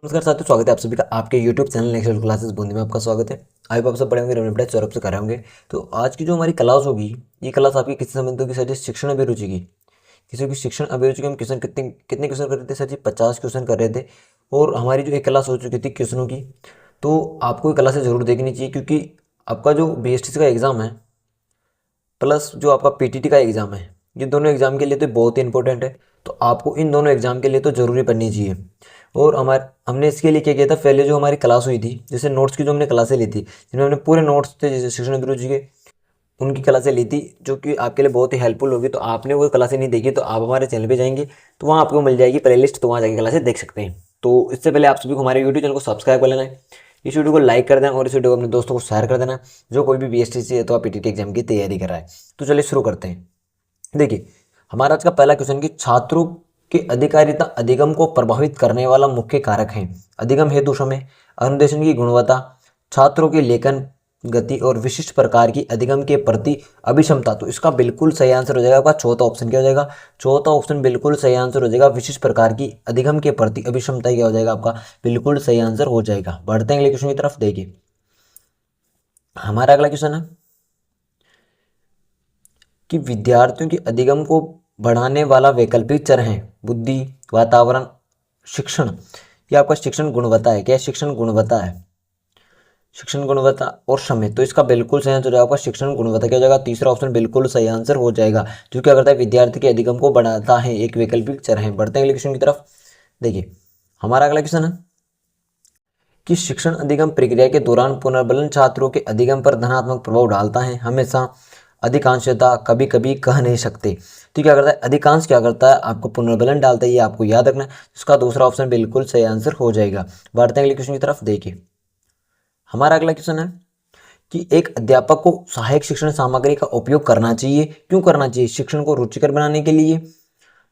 नमस्कार साथियों, स्वागत है आप सभी का आपके YouTube channel next classes Bundi में। आपका स्वागत है। आई होप आप सब पढ़े होंगे, रेमेडी सौरभ से कर रहे होंगे। तो आज की जो हमारी क्लास होगी, ये क्लास आपकी किसी संबंधों की सर जी शिक्षण अभिरुचि की। किसी की शिक्षण अभिरुचि की हम क्वेश्चन कितने कितने क्वेश्चन कर रहे थे सर जी? 50 क्वेश्चन कर रहे थे। और हमारी जो एक क्लास हो चुकी थी क्वेश्चनों की, तो आपको ये क्लासेस जरूर देखनी चाहिए, क्योंकि आपका जो BSTC का एग्जाम है प्लस जो आपका PTT का एग्जाम है, ये दोनों एग्जाम के लिए तो बहुत ही इंपॉर्टेंट है। तो आपको इन दोनों एग्जाम के लिए तो जरूरी पढ़नी चाहिए। और हमने इसके लिए क्या किया था, पहले जो हमारी क्लास हुई थी, जैसे नोट्स की जो हमने क्लासें ली थी, जिनमें हमने पूरे नोट्स थे जैसे शिक्षण अभिरुचि के, उनकी क्लासें ली थी, जो कि आपके लिए बहुत ही हेल्पफुल होगी। तो आपने वो क्लासें नहीं देखी तो आप हमारे चैनल पे जाएंगे तो वहाँ आपको मिल जाएगी प्लेलिस्ट, तो वहाँ जाके क्लासें देख सकते हैं। तो इससे पहले आप सभी को हमारे यूट्यूब चैनल को सब्सक्राइब कर लेना है, इस वीडियो को लाइक कर देना और इस वीडियो को अपने दोस्तों को शेयर कर देना, जो कोई भी BSTC है तो PTT एग्जाम की तैयारी कर रहा है। तो चलिए शुरू करते हैं। देखिए, हमारा आज का पहला क्वेश्चन कि छात्रों की अधिकारिता अधिगम को प्रभावित करने वाला मुख्य कारक है। अधिगम हेतु समय, अनुदेशन की गुणवत्ता, छात्रों की लेखन गति और विशिष्ट प्रकार की अधिगम के प्रति अभिक्षमता। तो इसका बिल्कुल सही आंसर हो जाएगा आपका चौथा ऑप्शन। क्या हो जाएगा? चौथा ऑप्शन बिल्कुल सही आंसर हो जाएगा। विशिष्ट प्रकार की अधिगम के प्रति अभिक्षमता क्या हो जाएगा आपका? बिल्कुल सही आंसर हो जाएगा। बढ़ते हैं अगले क्वेश्चन की तरफ। देखिए, हमारा अगला क्वेश्चन है कि विद्यार्थियों की अधिगम को बढ़ाने वाला वैकल्पिक चर है बुद्धि, वातावरण, शिक्षण। ये आपका शिक्षण गुणवत्ता है। क्या शिक्षण गुणवत्ता है? शिक्षण गुणवत्ता और समय। तो इसका बिल्कुल सही आंसर हो जाएगा आपका शिक्षण गुणवत्ता। क्या हो जाएगा? तीसरा ऑप्शन बिल्कुल सही आंसर हो जाएगा, जो क्या करता है, विद्यार्थी के अधिगम को बढ़ाता है, एक वैकल्पिक चर है। बढ़ते हैं अगले क्वेश्चन की तरफ। देखिए, हमारा अगला क्वेश्चन है कि शिक्षण अधिगम प्रक्रिया के दौरान पुनर्बलन छात्रों के अधिगम पर धनात्मक प्रभाव डालता है। हमेशा, अधिकांशतः, कभी कभी, कह नहीं सकते। तो क्या करता है? अधिकांश क्या करता है? आपको पुनर्बलन डालता है, ये आपको याद रखना है। इसका दूसरा ऑप्शन बिल्कुल सही आंसर हो जाएगा। बढ़ते हैं अगले क्वेश्चन की तरफ। देखिए, हमारा अगला क्वेश्चन है कि एक अध्यापक को सहायक शिक्षण सामग्री का उपयोग करना चाहिए। क्यों करना चाहिए? शिक्षण को रुचिकर बनाने के लिए,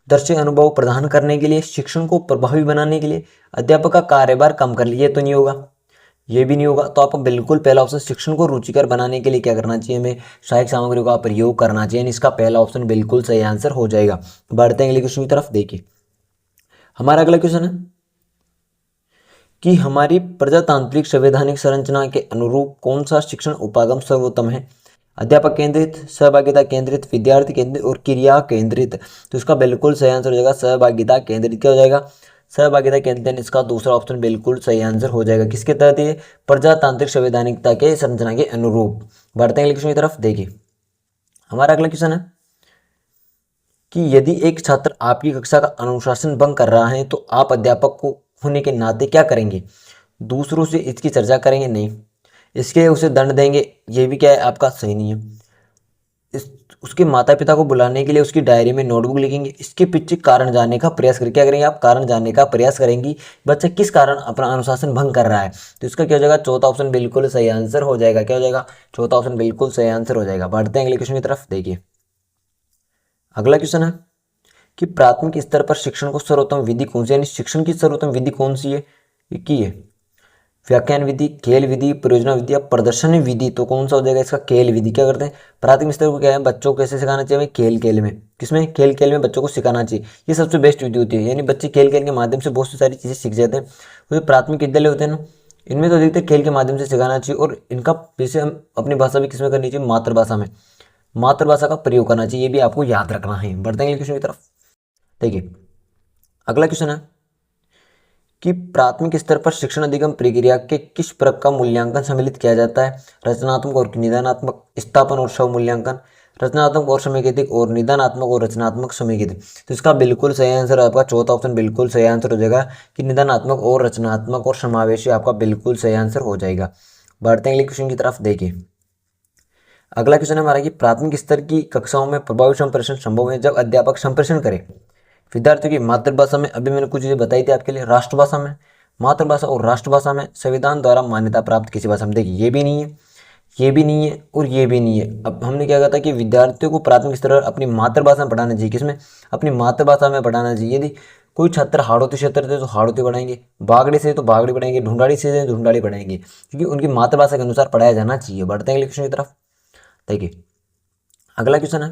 दृश्य अनुभव प्रदान करने के लिए, शिक्षण को प्रभावी बनाने के लिए, अध्यापक का कार्यभार कम कर लिए। तो नहीं होगा, ये भी नहीं होगा। तो आपको बिल्कुल पहला ऑप्शन शिक्षण को रुचिकर बनाने के लिए क्या करना चाहिए? हमें सहायक सामग्री का प्रयोग करना चाहिए। इसका पहला ऑप्शन बिल्कुल सही आंसर हो जाएगा। बढ़ते हैं अगले क्वेश्चन की तरफ। देखिए, हमारा अगला क्वेश्चन है कि हमारी प्रजातांत्रिक संवैधानिक संरचना के अनुरूप कौन सा शिक्षण उपागम सर्वोत्तम है? अध्यापक केंद्रित, सहभागिता केंद्रित, विद्यार्थी केंद्रित और क्रिया केंद्रित। तो इसका बिल्कुल सही आंसर हो जाएगा सहभागिता केंद्रित। क्या हो जाएगा? सहभागिता केंद्रित। इसका दूसरा ऑप्शन बिल्कुल सही आंसर हो जाएगा। किसके तहत? ये प्रजातांत्रिक संवैधानिकता के संरचना के अनुरूप। बढ़ते हैं अगले क्वेश्चन की तरफ। देखिए, हमारा अगला क्वेश्चन है कि यदि एक छात्र आपकी कक्षा का अनुशासन भंग कर रहा है तो आप अध्यापक को होने के नाते क्या करेंगे? दूसरों से इसकी चर्चा करेंगे? नहीं। इसके उसे दंड देंगे? ये भी क्या है आपका? सही नहीं है। इस उसके माता पिता को बुलाने के लिए उसकी डायरी में नोटबुक लिखेंगे? इसके पीछे कारण जानने का प्रयास करें। क्या करेंगे आप? कारण जानने का प्रयास करेंगी, बच्चा किस कारण अपना अनुशासन भंग कर रहा है। तो इसका क्या हो जाएगा? चौथा ऑप्शन बिल्कुल सही आंसर हो जाएगा। क्या हो जाएगा? चौथा ऑप्शन बिल्कुल सही आंसर हो जाएगा। बढ़ते हैं अगले क्वेश्चन की तरफ। देखिए, अगला क्वेश्चन है कि प्राथमिक स्तर पर शिक्षण को सर्वोत्तम विधि कौन सी है, यानी शिक्षण की सर्वोत्तम विधि कौन सी है? ये की है व्याख्यान विधि, खेल विधि, परियोजना विधि या प्रदर्शन विधि। तो कौन सा हो जाएगा इसका? खेल विधि। क्या करते हैं? प्राथमिक स्तर को क्या है, बच्चों को कैसे सिखाना चाहिए? खेल खेल में। किसमें? खेल खेल में बच्चों को सिखाना चाहिए। ये सबसे बेस्ट विधि होती है, यानी बच्चे खेल खेल के माध्यम से बहुत सी सारी चीज़ें सीख जाते हैं। तो जो प्राथमिक विद्यालय होते हैं ना, इनमें तो अधिकतर खेल के माध्यम से सिखाना चाहिए। और इनका वैसे हम अपनी भाषा भी किसमें करनी चाहिए? मातृभाषा में। मातृभाषा का प्रयोग करना चाहिए, ये भी आपको याद रखना है। बढ़ते हैं क्वेश्चन की तरफ। देखिए, अगला क्वेश्चन है कि प्राथमिक स्तर पर शिक्षण अधिगम प्रक्रिया के किस प्रकार का मूल्यांकन सम्मिलित किया जाता है? रचनात्मक और निदानात्मक, स्थापन और स्व मूल्यांकन, रचनात्मक और समेकित, और निदानात्मक और रचनात्मक समेकित। तो इसका बिल्कुल सही आंसर आपका चौथा ऑप्शन बिल्कुल सही आंसर हो जाएगा कि निदानात्मक और रचनात्मक और समावेशी आपका बिल्कुल सही आंसर हो जाएगा। बढ़ते हैं अगले क्वेश्चन की तरफ। देखिए, अगला क्वेश्चन है हमारा कि प्राथमिक स्तर की कक्षाओं में प्रभावी संप्रेषण संभव है जब अध्यापक संप्रेषण करे विद्यार्थियों की मातृभाषा में। अभी मैंने कुछ चीजें बताई थी आपके लिए। राष्ट्रभाषा में, मातृभाषा और राष्ट्रभाषा में, संविधान द्वारा मान्यता प्राप्त किसी भाषा में। देखिए, ये भी नहीं है, ये भी नहीं है और ये भी नहीं है। अब हमने क्या कहा था कि विद्यार्थियों को प्राथमिक स्तर पर अपनी मातृभाषा में पढ़ाना चाहिए। किसमें? अपनी मातृभाषा में पढ़ाना चाहिए। यदि कोई छात्र हाड़ौती क्षेत्र से तो हाड़ौती पढ़ाएंगे, बागड़ी से तो बागड़ी पढ़ाएंगे, ढूंढाड़ी से तो ढूंढाड़ी पढ़ाएंगे, क्योंकि उनकी मातृभाषा के अनुसार पढ़ाया जाना चाहिए। बढ़ते हैं अगले क्वेश्चन की तरफ। देखिए, अगला क्वेश्चन है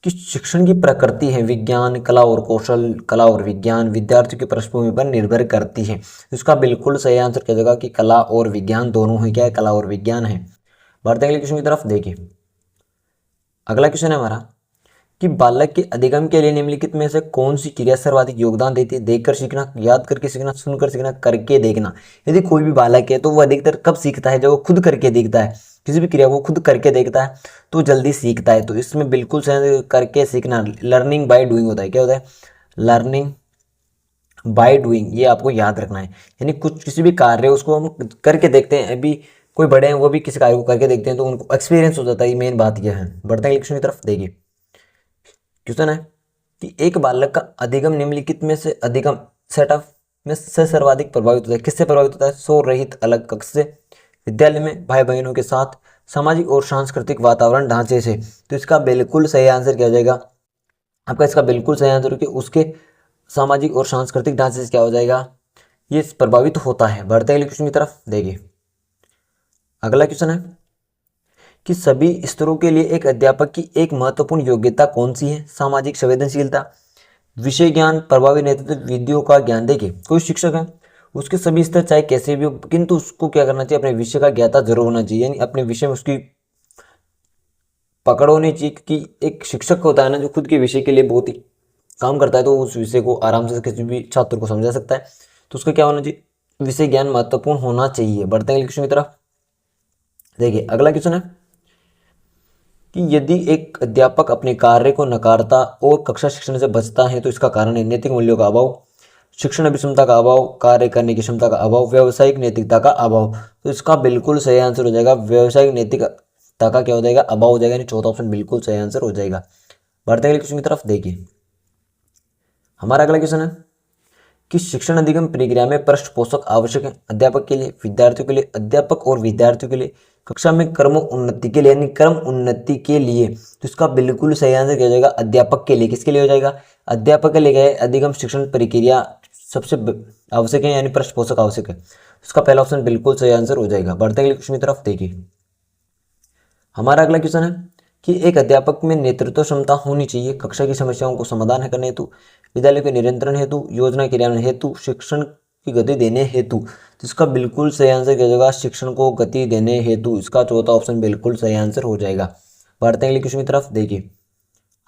कि शिक्षण की प्रकृति है विज्ञान, कला और कौशल, कला और विज्ञान विद्यार्थियों की पृष्ठभूमि पर निर्भर करती है। इसका बिल्कुल सही आंसर क्या होगा कि कला और विज्ञान दोनों है। क्या है? कला और विज्ञान है। बढ़ते अगले क्वेश्चन की तरफ देखिए। अगला क्वेश्चन है हमारा कि बालक के अधिगम के लिए निम्नलिखित में से कौन सी क्रिया सर्वाधिक योगदान देती है? देखकर सीखना, याद करके सीखना, सुनकर सीखना, करके देखना। यदि कोई भी बालक है तो वो अधिकतर कब सीखता है? जब वो खुद करके देखता है। किसी भी क्रिया को खुद करके देखता है तो जल्दी सीखता है। तो इसमें बिल्कुल सही करके सीखना, लर्निंग बाय डूइंग होता है। क्या होता है? Learning by doing. ये आपको याद रखना है। यानी कुछ किसी भी कार्य उसको हम करके देखते हैं। अभी कोई बड़े हैं वो भी किसी कार्य को करके देखते हैं तो उनको एक्सपीरियंस हो जाता है। मेन बात यह है। बढ़ते हैं क्वेश्चन की तरफ देखिए। क्वेश्चन है कि एक बालक का अधिगम निम्नलिखित में से अधिगम सेटअप में से सर्वाधिक प्रभावित होता है। किससे प्रभावित होता है? शोर रहित अलग कक्ष से, विद्यालय में भाई बहनों के साथ, सामाजिक और सांस्कृतिक वातावरण ढांचे से। तो इसका बिल्कुल सही आंसर क्या हो जाएगा आपका? इसका बिल्कुल सही आंसर कि उसके सामाजिक और सांस्कृतिक ढांचे से क्या हो जाएगा? ये प्रभावित होता है। बढ़ते अगले क्वेश्चन की तरफ देखिए। अगला क्वेश्चन है कि सभी स्तरों के लिए एक अध्यापक की एक महत्वपूर्ण योग्यता कौन सी है? सामाजिक संवेदनशीलता, विषय ज्ञान, प्रभावी नेतृत्व, विधियों का ज्ञान। देखिए कोई शिक्षक है उसके सभी स्तर चाहे कैसे भी हो, किंतु उसको क्या करना चाहिए? अपने विषय का ज्ञाता जरूर होना चाहिए। यानी अपने विषय में उसकी पकड़ होनी चाहिए। क्योंकि एक शिक्षक होता है ना जो खुद के विषय के लिए बहुत ही काम करता है तो उस विषय को आराम से किसी भी छात्र को समझा सकता है। तो उसका क्या होना चाहिए? विषय ज्ञान महत्वपूर्ण होना चाहिए। बढ़ते हैं क्वेश्चन की तरफ देखिए। अगला क्वेश्चन है कि यदि एक अध्यापक अपने कार्य को नकारता और कक्षा शिक्षण से बचता है तो इसका कारण है नैतिक मूल्यों का अभाव, शिक्षण अभिक्षमता का अभाव, कार्य करने की क्षमता का अभाव, व्यावसायिक नैतिकता का अभाव। तो इसका बिल्कुल सही आंसर हो जाएगा व्यावसायिक नैतिकता का क्या हो जाएगा? अभाव हो जाएगा। यानी चौथा ऑप्शन बिल्कुल सही आंसर हो जाएगा। बढ़ते अगले क्वेश्चन की तरफ देखिए। हमारा अगला क्वेश्चन है कि शिक्षण अधिगम प्रक्रिया में पृष्ठपोषक आवश्यक है अध्यापक के लिए, विद्यार्थियों के लिए, अध्यापक और विद्यार्थियों के लिए, कक्षा में क्रम उन्नति के लिए। यानी क्रम उन्नति के लिए। तो इसका बिल्कुल सही आंसर क्या हो जाएगा? अध्यापक के लिए। किसके लिए हो जाएगा? अध्यापक के लिए गए अधिगम शिक्षण प्रक्रिया सबसे आवश्यक है यानी पृष्ठपोषक आवश्यक है। इसका पहला ऑप्शन बिल्कुल सही आंसर हो जाएगा। बढ़ते अगले क्वेश्चन की तरफ देखिए। हमारा अगला क्वेश्चन है कि एक अध्यापक में नेतृत्व क्षमता होनी चाहिए कक्षा की समस्याओं को समाधान करने हेतु, विद्यालय के नियंत्रण हेतु, योजना क्रियान्वयन हेतु, शिक्षण की गति देने हेतु। तो इसका बिल्कुल सही आंसर क्या होगा? शिक्षण को गति देने हेतु। इसका चौथा ऑप्शन बिल्कुल सही आंसर हो जाएगा। बढ़ते हैं अगले क्वेश्चन की तरफ देखिए।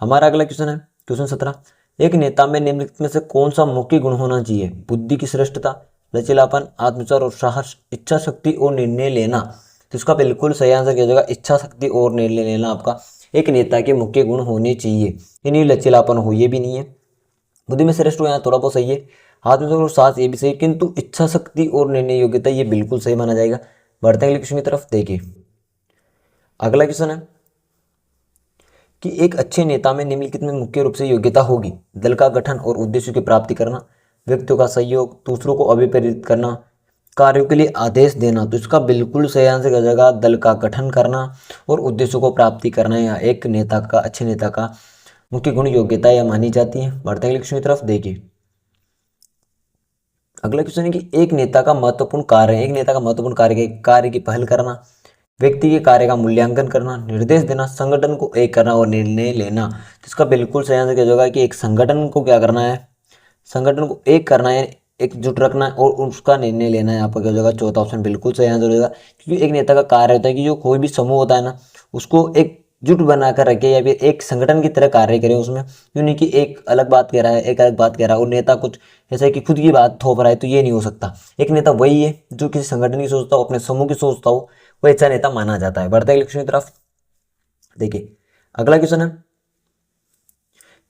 हमारा अगला क्वेश्चन है क्वेश्चन 17। एक नेता में निम्नलिखित में से कौन सा मुख्य गुण होना चाहिए? बुद्धि की श्रेष्ठता, लचीलापन, आत्मविश्वास और साहस, इच्छा शक्ति और निर्णय लेना। तो इसका बिल्कुल सही आंसर क्या हो जाएगा? इच्छा शक्ति और निर्णय लेना आपका एक नेता के मुख्य गुण होने चाहिए। ये नहीं लचीलापन हो, ये भी नहीं है। बुद्धि में श्रेष्ठ हो यहाँ थोड़ा बहुत सही है, आत्मविश्वास और साहस ये भी सही, किंतु इच्छा शक्ति और निर्णय योग्यता ये बिल्कुल सही माना जाएगा। बढ़ते हैं अगले क्वेश्चन की तरफ देखिए। अगला क्वेश्चन है कि एक अच्छे नेता में निम्नलिखित में मुख्य रूप से योग्यता होगी? दल का गठन और उद्देश्यों की प्राप्ति करना, व्यक्तियों का सहयोग, दूसरों को अभिप्रेरित करना, कार्यों के लिए आदेश देना। तो इसका बिल्कुल सही आंसर क्या जाएगा? दल का गठन करना और उद्देश्यों को प्राप्ति करना। या एक नेता का, अच्छे नेता का मुख्य गुण योग्यता यह मानी जाती है। बढ़ते अगले क्वेश्चन की तरफ देखिए। अगला क्वेश्चन है कि एक नेता का महत्वपूर्ण कार्य है। एक नेता का महत्वपूर्ण कार्य की पहल करना, व्यक्ति के कार्य का मूल्यांकन करना, निर्देश देना, संगठन को एक करना और निर्णय लेना। तो इसका बिल्कुल सही आंसर क्या होगा कि एक संगठन को क्या करना है? संगठन को एक करना है, एकजुट रखना है और उसका निर्णय लेना है। आपका क्या हो जाएगा? चौथा ऑप्शन बिल्कुल सही आंसर हो जाएगा। क्योंकि एक नेता का कार्य होता है कि जो कोई भी समूह होता है ना उसको एकजुट बनाकर रखे या फिर एक संगठन की तरह कार्य करे उसमें। यूँ नहीं कि एक अलग बात कह रहा है, एक अलग बात कह रहा है और नेता कुछ ऐसा है कि खुद की बात थोप रहा है, तो ये नहीं हो सकता। एक नेता वही है जो किसी संगठन की सोचता हो, अपने समूह की सोचता हो, वो अच्छा नेता माना जाता है। बढ़ते हैं क्वेश्चन की तरफ देखिए। अगला क्वेश्चन है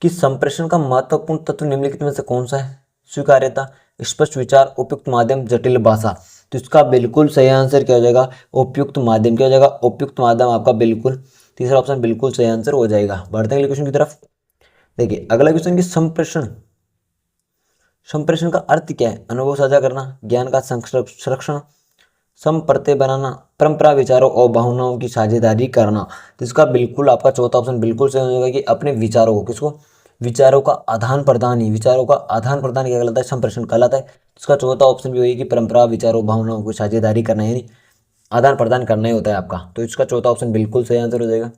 कि संप्रेषण का महत्वपूर्ण तत्व निम्नलिखित में से कौन सा है? स्वीकार्यता, स्पष्ट विचार, उपयुक्त माध्यम, जटिल भाषा। तो इसका बिल्कुल सही आंसर क्या हो जाएगा? उपयुक्त माध्यम। क्या हो जाएगा? उपयुक्त माध्यम आपका बिल्कुल तीसरा ऑप्शन बिल्कुल सही आंसर हो जाएगा। बढ़ते हैं क्वेश्चन की तरफ देखिए। अगला क्वेश्चन की संप्रेषण का अर्थ क्या है? अनुभव साझा करना, ज्ञान का संरक्षण, संपर्ते बनाना, परंपरा, विचारों और भावनाओं की साझेदारी करना। तो इसका बिल्कुल आपका चौथा ऑप्शन बिल्कुल सही हो जाएगा कि अपने विचारों को, किसको? विचारों का आदान प्रदान ही, विचारों का आदान प्रदान क्या कहलाता है? संप्रेषण कहलाता है। इसका चौथा ऑप्शन भी वही कि परंपरा, विचारों, भावनाओं की साझेदारी करना यानी आदान प्रदान करना ही होता है आपका। तो इसका चौथा ऑप्शन बिल्कुल सही आंसर हो जाएगा।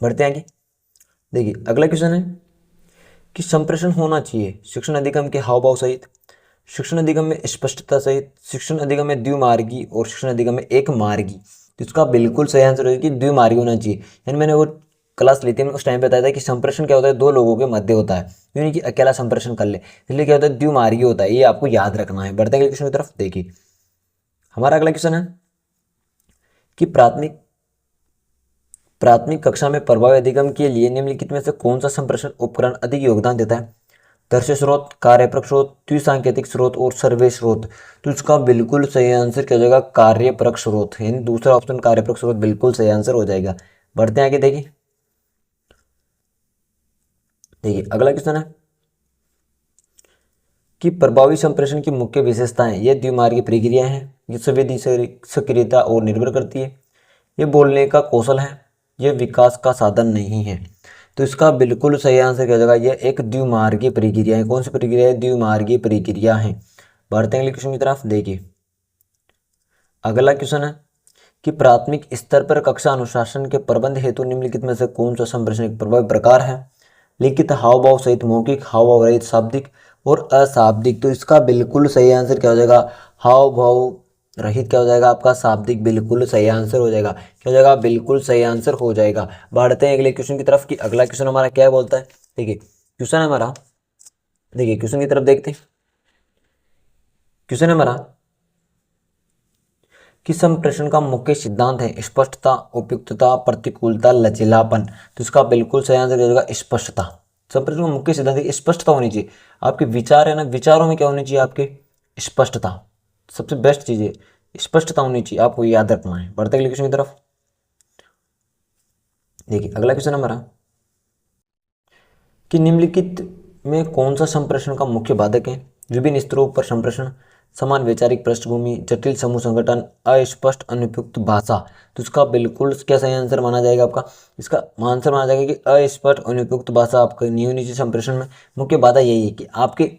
बढ़ते हैं आगे। देखिए अगला क्वेश्चन है कि संप्रेषण होना चाहिए शिक्षण अधिगम के हाव भाव सहित, शिक्षण अधिगम में स्पष्टता सहित, शिक्षण अधिगम में द्विमार्गी और शिक्षण अधिगम में एक मार्गी। तो इसका बिल्कुल सही आंसर है कि द्विमार्गी होना चाहिए। यानी मैंने वो क्लास ली थी, उस टाइम पे बताया था कि संप्रेषण क्या होता है, दो लोगों के मध्य होता है, यानी कि अकेला संप्रेषण कर ले, इसलिए क्या होता है द्विमार्गी होता है। ये आपको याद रखना है। बढ़ते हैं क्वेश्चन की तरफ। देखिए हमारा अगला क्वेश्चन है कि प्राथमिक कक्षा में प्रभावी अधिगम के लिए निम्नलिखित में से कौन सा संप्रेषण उपकरण अधिक योगदान देता है? दृश्य स्रोत, कार्यप्रक स्रोत, द्विसांकेतिक स्रोत और सर्वे स्रोत। तो इसका बिल्कुल सही आंसर क्या हो जाएगा? कार्यप्रक स्रोत, यानी दूसरा ऑप्शन कार्यप्रक स्रोत बिल्कुल सही आंसर हो जाएगा। बढ़ते हैं आगे। देखिए अगला क्वेश्चन है कि प्रभावी संप्रेषण की मुख्य विशेषताएं। ये द्विमार्गी प्रक्रिया है, ये संवेदी सक्रियता और निर्भर करती है, ये बोलने का कौशल है, ये विकास का साधन नहीं है। तो इसका बिल्कुल सही आंसर क्या हो जाएगा? यह एक द्विमार्गी प्रक्रिया है। कौन सी प्रक्रिया है? द्विमार्गी प्रक्रिया है। बढ़ते हैं अगले क्वेश्चन की तरफ। देखिए अगला क्वेश्चन है कि प्राथमिक स्तर पर कक्षा अनुशासन के प्रबंध हेतु निम्नलिखित में से कौन सा संप्रेषण एक प्रभावी प्रकार है? लिखित हाव भाव सहित, मौखिक हाव भाव रहित, शाब्दिक और अशाब्दिक। तो इसका बिल्कुल सही आंसर क्या हो जाएगा? हाव भाव रहित क्या हो जाएगा आपका? शाब्दिक। बिल्कुल सही आंसर हो जाएगा। क्या हो जाएगा? बिल्कुल सही आंसर हो जाएगा। बढ़ते हैं अगले क्वेश्चन की तरफ कि अगला क्वेश्चन हमारा क्या बोलता है। देखिए क्वेश्चन है हमारा, देखिए क्वेश्चन की तरफ देखते हैं। क्वेश्चन है हमारा कि संप्रेषण का मुख्य सिद्धांत है स्पष्टता, उपयुक्तता, प्रतिकूलता, लचीलापन। तो इसका बिल्कुल सही आंसर हो जाएगा स्पष्टता। संप्रेषण का मुख्य सिद्धांत है स्पष्टता होनी चाहिए। आपके विचार है ना, विचारों में क्या होनी चाहिए? आपके स्पष्टता। सबसे बेस्ट चीज है स्पष्टता होनी चाहिए, आपको याद रखना है। बढ़ते अगले क्वेश्चन की तरफ। देखिए अगला क्वेश्चन हमारा कि निम्नलिखित में कौन सा संप्रेषण का मुख्य बाधक है? विभिन्न स्तरों पर संप्रेषण, समान वैचारिक पृष्ठभूमि, जटिल समूह संगठन, अस्पष्ट अनुपयुक्त भाषा। तो इसका बिल्कुल क्या सही आंसर माना जाएगा आपका? इसका आंसर माना जाएगा कि अस्पष्ट अनुपयुक्त भाषा आपका नहीं होनी चाहिए संप्रेषण में। मुख्य बाधा यही है कि आपके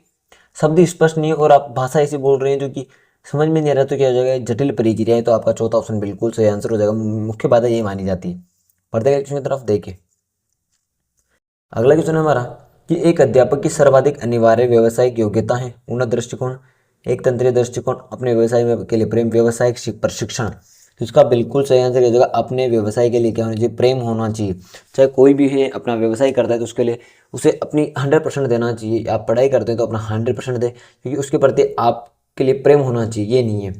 शब्द स्पष्ट नहीं है और आप भाषा ऐसी बोल रहे हैं जो कि समझ में नहीं आ रहा। तो क्या हो जाएगा? जटिल प्रक्रिया है। तो आपका चौथा ऑप्शन बिल्कुल सही आंसर हो जाएगा। मुख्य बाधा यही मानी जाती है। बढ़ते क्वेश्चन की तरफ। देखिए अगला क्वेश्चन है हमारा कि एक अध्यापक की सर्वाधिक अनिवार्य व्यावसायिक योग्यता है। उन्नत दृष्टिकोण, एक तंत्रीय दृष्टिकोण, अपने व्यवसाय में के लिए प्रेम, व्यावसायिक प्रशिक्षण। तो इसका बिल्कुल सही आंसर हो जाएगा अपने व्यवसाय के लिए क्या होना चाहिए? प्रेम होना चाहिए। चाहे कोई भी है अपना व्यवसाय करता है तो उसके लिए उसे अपनी 100% देना चाहिए। आप पढ़ाई करते हैं तो अपना 100% दें, क्योंकि उसके प्रति आपके लिए प्रेम होना चाहिए। ये नहीं है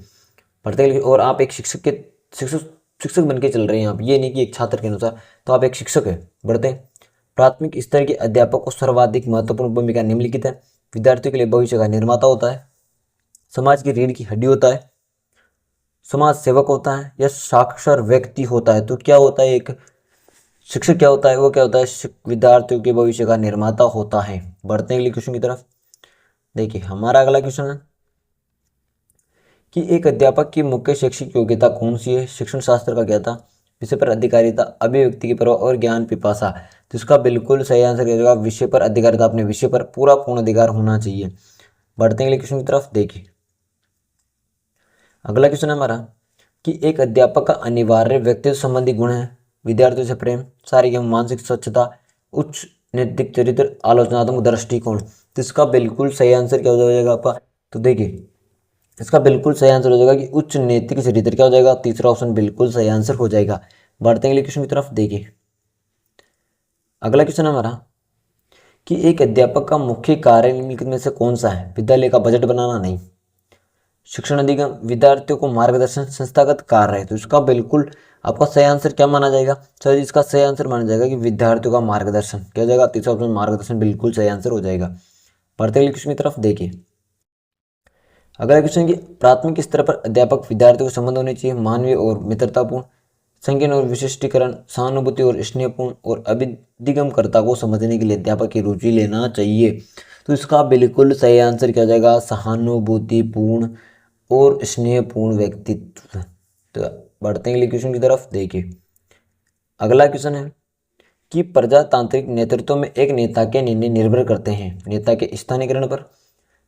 पढ़ते, और आप एक शिक्षक बन के चल रहे हैं आप, ये नहीं कि एक छात्र के अनुसार। तो आप एक शिक्षक है। बढ़ते प्राथमिक स्तर के अध्यापक को सर्वाधिक महत्वपूर्ण भूमिका निम्नलिखित है। विद्यार्थियों के लिए भविष्य का निर्माता होता है, समाज की रीढ़ की हड्डी होता है, समाज सेवक होता है, या साक्षर व्यक्ति होता है। तो क्या होता है? एक शिक्षक क्या होता है? वो क्या होता है? विद्यार्थियों के भविष्य का निर्माता होता है। बढ़ते हैं अगले क्वेश्चन की तरफ। देखिए हमारा अगला क्वेश्चन है कि एक अध्यापक की मुख्य शैक्षिक योग्यता कौन सी है? शिक्षण शास्त्र का ज्ञाता, विषय पर अधिकारिता, अभिव्यक्ति की परवाह और ज्ञान पिपासा। तो इसका बिल्कुल सही आंसर क्या होगा? विषय पर अधिकारिता। अपने विषय पर पूरा पूर्ण अधिकार होना चाहिए। बढ़ते हैं अगले क्वेश्चन की तरफ। देखिए अगला क्वेश्चन है हमारा कि एक अध्यापक का अनिवार्य व्यक्तित्व संबंधी गुण है। विद्यार्थियों से प्रेम, शारीरिक एवं मानसिक स्वच्छता, उच्च नैतिक चरित्र, आलोचनात्मक दृष्टिकोण। तो इसका बिल्कुल सही आंसर क्या हो जाएगा आपका? तो देखिए इसका बिल्कुल सही आंसर हो जाएगा कि उच्च नैतिक चरित्र। क्या हो जाएगा? तीसरा ऑप्शन बिल्कुल सही आंसर हो जाएगा। बढ़ते हैं अगले क्वेश्चन की तरफ। देखिए अगला क्वेश्चन हमारा कि एक अध्यापक का मुख्य कार्य निम्नलिखित में से कौन सा है? विद्यालय का बजट बनाना नहीं, शिक्षण अधिगम, विद्यार्थियों को मार्गदर्शन, संस्थागत कार्य है। तो इसका बिल्कुल आपका सही आंसर क्या माना जाएगा? सर इसका सही आंसर माना जाएगा कि विद्यार्थियों का मार्गदर्शन। क्या हो जाएगा? तीसरा ऑप्शन मार्गदर्शन बिल्कुल सही आंसर हो जाएगा। बढ़ते अगले क्वेश्चन की तरफ। देखिए अगला क्वेश्चन की प्राथमिक स्तर पर अध्यापक विद्यार्थियों के संबंध होने चाहिए मानवीय और मित्रतापूर्ण, संज्ञान और विशिष्टीकरण, सहानुभूति और स्नेहपूर्ण, और अभिदिगमकर्ता को समझने के लिए अध्यापक की रुचि लेना चाहिए। तो इसका बिल्कुल सही आंसर क्या हो जाएगा? सहानुभूतिपूर्ण और स्नेहपूर्ण व्यक्तित्व। तो बढ़ते हैं अगले क्वेश्चन की तरफ। देखिए अगला क्वेश्चन है कि प्रजातांत्रिक नेतृत्व में एक नेता के निर्णय निर्भर करते हैं नेता के स्थानीयकरण पर,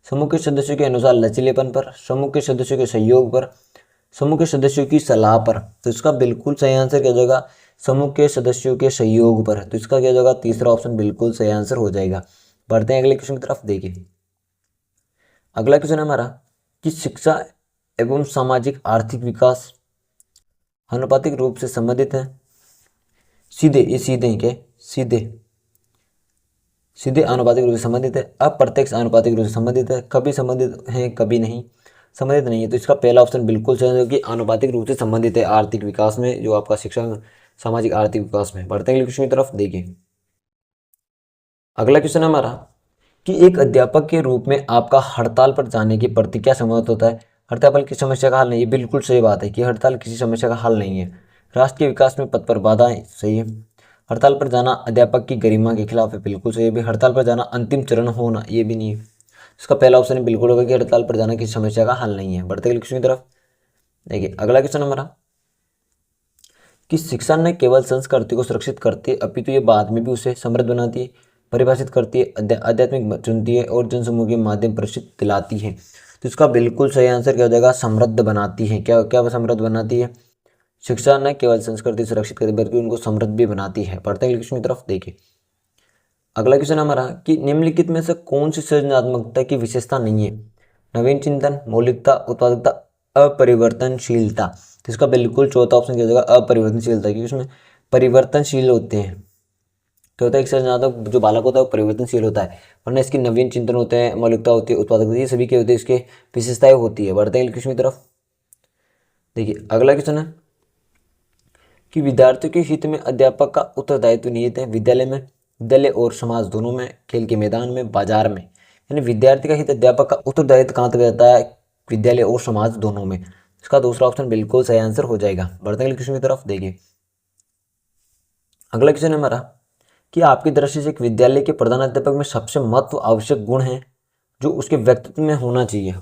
समूह के सदस्यों के अनुसार लचीलेपन पर, समूह के सदस्यों के सहयोग पर, समूह के सदस्यों की सलाह पर। तो इसका बिल्कुल सही आंसर क्या हो जाएगा? समूह के सदस्यों के सहयोग पर। तो इसका क्या हो जाएगा, तीसरा ऑप्शन बिल्कुल सही आंसर हो जाएगा। बढ़ते हैं अगले क्वेश्चन की तरफ। देखिए अगला क्वेश्चन है हमारा कि शिक्षा एवं सामाजिक आर्थिक विकास आनुपातिक रूप से संबंधित है। सीधे, ये सीधे ही क्या, सीधे सीधे आनुपातिक रूप से संबंधित है, अप्रत्यक्ष आनुपातिक रूप से संबंधित है, कभी संबंधित है कभी नहीं, संबंधित नहीं है। तो इसका पहला ऑप्शन बिल्कुल सही है, कि आनुपातिक रूप से संबंधित है आर्थिक विकास में, जो आपका शिक्षा सामाजिक आर्थिक विकास में। बढ़ते हैं अगले क्वेश्चन की तरफ। देखिए अगला क्वेश्चन है हमारा कि एक अध्यापक के रूप में आपका हड़ताल पर जाने के प्रति क्या समझ होता है। हड़ताल की समस्या का हल नहीं है, बिल्कुल सही बात है कि हड़ताल किसी समस्या का हल नहीं है। राष्ट्र के विकास में पथ पर बाधाएं, सही है। हड़ताल पर जाना अध्यापक की गरिमा के खिलाफ है, बिल्कुल सही है। भी हड़ताल पर जाना अंतिम चरण होना, ये भी नहीं है। इसका पहला ऑप्शन है बिल्कुल होगा कि हड़ताल पर जाना किसी समस्या का हल नहीं है। बढ़ते अगले क्वेश्चन की तरफ। देखिए अगला क्वेश्चन हमारा कि शिक्षा न केवल संस्कृति को सुरक्षित करती है, अपितु ये बाद में भी उसे समृद्ध बनाती है, परिभाषित करती है, आध्यात्मिक चुनती है और जनसमूह के माध्यम प्रसिद्ध दिलाती है। तो इसका बिल्कुल सही आंसर क्या हो जाएगा, समृद्ध बनाती है। क्या क्या समृद्ध बनाती है, शिक्षा न केवल संस्कृति सुरक्षित करती है बल्कि उनको समृद्ध भी बनाती है। पढ़ते हैं क्वेश्चन की तरफ। देखिए अगला क्वेश्चन हमारा कि निम्नलिखित में से कौन सी सृजनात्मकता की विशेषता नहीं है। नवीन चिंतन, मौलिकता, उत्पादकता, अपरिवर्तनशीलता। तो इसका बिल्कुल चौथा ऑप्शन क्या हो जाएगा, अपरिवर्तनशीलता, क्योंकि उसमें परिवर्तनशील होते हैं। क्या होता है, एक सृजनात्मक जो बालक होता है वो परिवर्तनशील होता है, वरना इसकी नवीन चिंतन होते हैं, मौलिकता होती है, उत्पादकता, ये सभी के होते हैं, इसके विशेषताएं होती है। बढ़ते हैं क्वेश्चन की तरफ। देखिए अगला क्वेश्चन है कि विद्यार्थियों के हित में अध्यापक का उत्तरदायित्व निहित है। विद्यालय और समाज दोनों में, खेल के मैदान में, बाजार में। यानी विद्यार्थी का हित अध्यापक का उत्तरदायित्व कहाँ तक रहता है, विद्यालय और समाज दोनों में। इसका दूसरा ऑप्शन बिल्कुल सही आंसर हो जाएगा। बढ़ते हैं क्वेश्चन की तरफ। देखिए अगला क्वेश्चन है हमारा कि आपकी दृष्टि से एक विद्यालय के प्रधानाध्यापक में सबसे महत्व आवश्यक गुण है जो उसके व्यक्तित्व में होना चाहिए।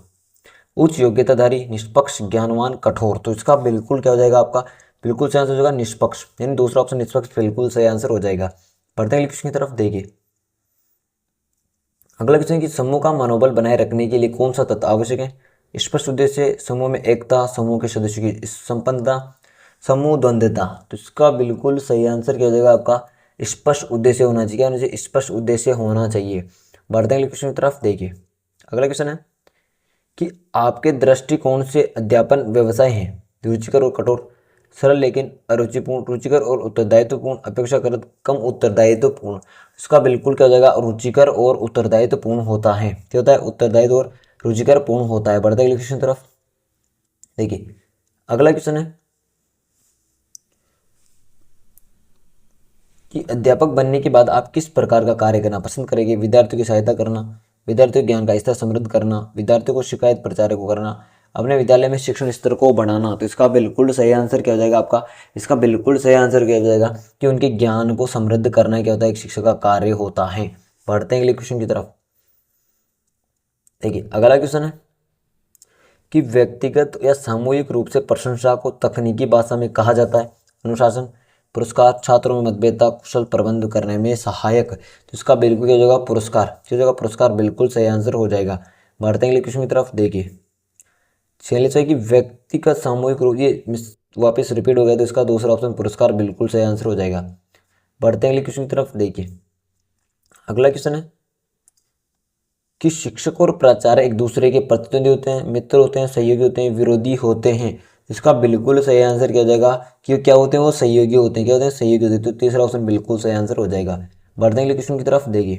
उच्च योग्यताधारी, निष्पक्ष, ज्ञानवान, कठोर। तो इसका बिल्कुल क्या हो जाएगा, आपका बिल्कुल सही आंसर हो जाएगा निष्पक्ष, यानी दूसरा ऑप्शन निष्पक्ष बिल्कुल सही आंसर हो जाएगा। बढ़ते हैं क्वेश्चन की तरफ। देखिए अगला क्वेश्चन है कि समूह का मनोबल बनाए रखने के लिए कौन सा तत्व आवश्यक है। स्पष्ट उद्देश्य, समूह में एकता, समूह के सदस्यों की संपन्नता, समूह द्वंद्वता। तो इसका बिल्कुल सही आंसर क्या हो जाएगा, आपका स्पष्ट उद्देश्य होना चाहिए। क्या मुझे स्पष्ट उद्देश्य होना चाहिए। बढ़ते हैं क्वेश्चन की तरफ। देखिए अगला क्वेश्चन है कि आपके दृष्टिकोण से अध्यापन व्यवसाय है रुचिकर और कठोर, सरल लेकिन अरुचिपूर्ण, रुचिकर और उत्तरदायित्वपूर्ण, अपेक्षाकृत कम उत्तरदायित्वपूर्ण। इसका बिल्कुल क्या हो जाएगा, रुचिकर और उत्तरदायित्वपूर्ण होता है। क्या होता है, उत्तरदायित्व और रुचिकर पूर्ण होता है। बढ़ते अगले क्वेश्चन की तरफ। देखिए अगला क्वेश्चन है कि अध्यापक बनने के बाद आप किस प्रकार का कार्य करना पसंद करेंगे। विद्यार्थियों की सहायता करना, विद्यार्थियों के ज्ञान का स्तर समृद्ध करना, विद्यार्थियों को शिकायत प्रचारक को करना, अपने विद्यालय में शिक्षण स्तर को बढ़ाना। तो इसका बिल्कुल सही आंसर क्या हो जाएगा आपका, इसका बिल्कुल सही आंसर क्या हो जाएगा कि उनके ज्ञान को समृद्ध करना क्या होता है, एक शिक्षक का कार्य होता है। बढ़ते हैं अगले क्वेश्चन की तरफ। देखिए अगला क्वेश्चन है कि व्यक्तिगत या सामूहिक रूप से प्रशंसा को तकनीकी भाषा में कहा जाता है। अनुशासन, पुरस्कार, छात्रों में मतभेदता, कुशल प्रबंध करने में सहायक। तो इसका बिल्कुल क्या हो जाएगा, पुरस्कार। क्या हो जाएगा, पुरस्कार बिल्कुल सही आंसर हो जाएगा। बढ़ते हैं अगले क्वेश्चन की तरफ। देखिए छियालीस है कि व्यक्तिगत सामूहिक रूप, ये वापस रिपीट हो गया, तो इसका दूसरा ऑप्शन पुरस्कार बिल्कुल सही आंसर हो जाएगा। बढ़ते हैं अगले क्वेश्चन की तरफ। देखिए अगला क्वेश्चन है कि शिक्षक और प्राचार्य एक दूसरे के प्रतिद्वंदी होते हैं, मित्र होते हैं, सहयोगी होते हैं, विरोधी होते हैं। इसका बिल्कुल सही आंसर क्या हो जाएगा कि क्या होते हैं, वो सहयोगी होते हैं। क्या होते हैं, सहयोगी होते हैं। तो तीसरा ऑप्शन बिल्कुल सही आंसर हो जाएगा। बढ़ते हैं अगले क्वेश्चन की तरफ। देखिए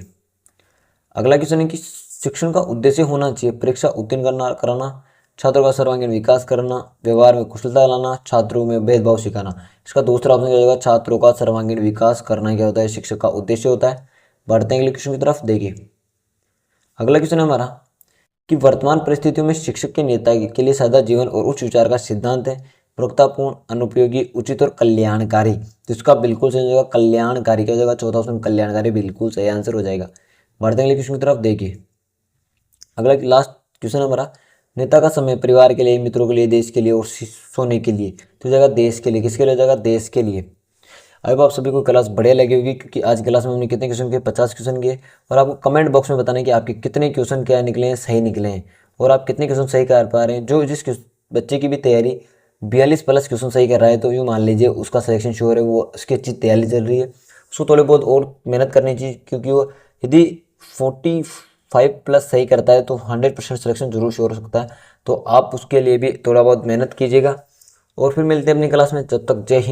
अगला क्वेश्चन है कि शिक्षण का उद्देश्य होना चाहिए परीक्षा उत्तीर्ण कराना, छात्रों का सर्वांगीण विकास करना, व्यवहार में कुशलता लाना, छात्रों में भेदभाव सिखाना। इसका दूसरा ऑप्शन क्या हो जाएगा, छात्रों का सर्वांगीण विकास करना क्या होता है, शिक्षक का उद्देश्य होता है। बढ़ते हैं अगले क्वेश्चन की तरफ। देखिए अगला क्वेश्चन है हमारा कि वर्तमान परिस्थितियों में शिक्षक के नेता के लिए सादा जीवन और उच्च विचार का सिद्धांत है प्रवक्तापूर्ण, अनुपयोगी, उचित और कल्याणकारी। तो इसका बिल्कुल सही हो जाएगा कल्याणकारी। क्या हो जाएगा, चौथा ऑप्शन कल्याणकारी बिल्कुल सही आंसर हो जाएगा। बढ़ते हैं अगले क्वेश्चन की तरफ। देखिए अगला लास्ट क्वेश्चन हमारा, नेता का समय परिवार के लिए, मित्रों के लिए, देश के लिए और सोने के लिए। तो हो जाएगा देश के लिए। किसके लिए हो जाएगा, देश के लिए। अब आप सभी को क्लास बढ़िया लगी होगी क्योंकि आज क्लास में हमने कितने क्वेश्चन किए, 50 क्वेश्चन किए। और आपको कमेंट बॉक्स में बताना है कि आपके कितने क्वेश्चन क्या निकले हैं, सही निकले हैं, और आप कितने क्वेश्चन सही कर पा रहे हैं। जो जिस बच्चे की भी तैयारी 42 प्लस क्वेश्चन सही कर रहा है तो यूँ मान लीजिए उसका सिलेक्शन श्योर है, वो उसकी अच्छी तैयारी चल रही है। उसको थोड़ी बहुत और मेहनत करनी चाहिए, क्योंकि वो यदि 45 प्लस सही करता है तो 100% सिलेक्शन जरूर श्योर हो सकता है। तो आप उसके लिए भी थोड़ा बहुत मेहनत कीजिएगा। और फिर मिलते हैं अपनी क्लास में, जब तक जय हिंद।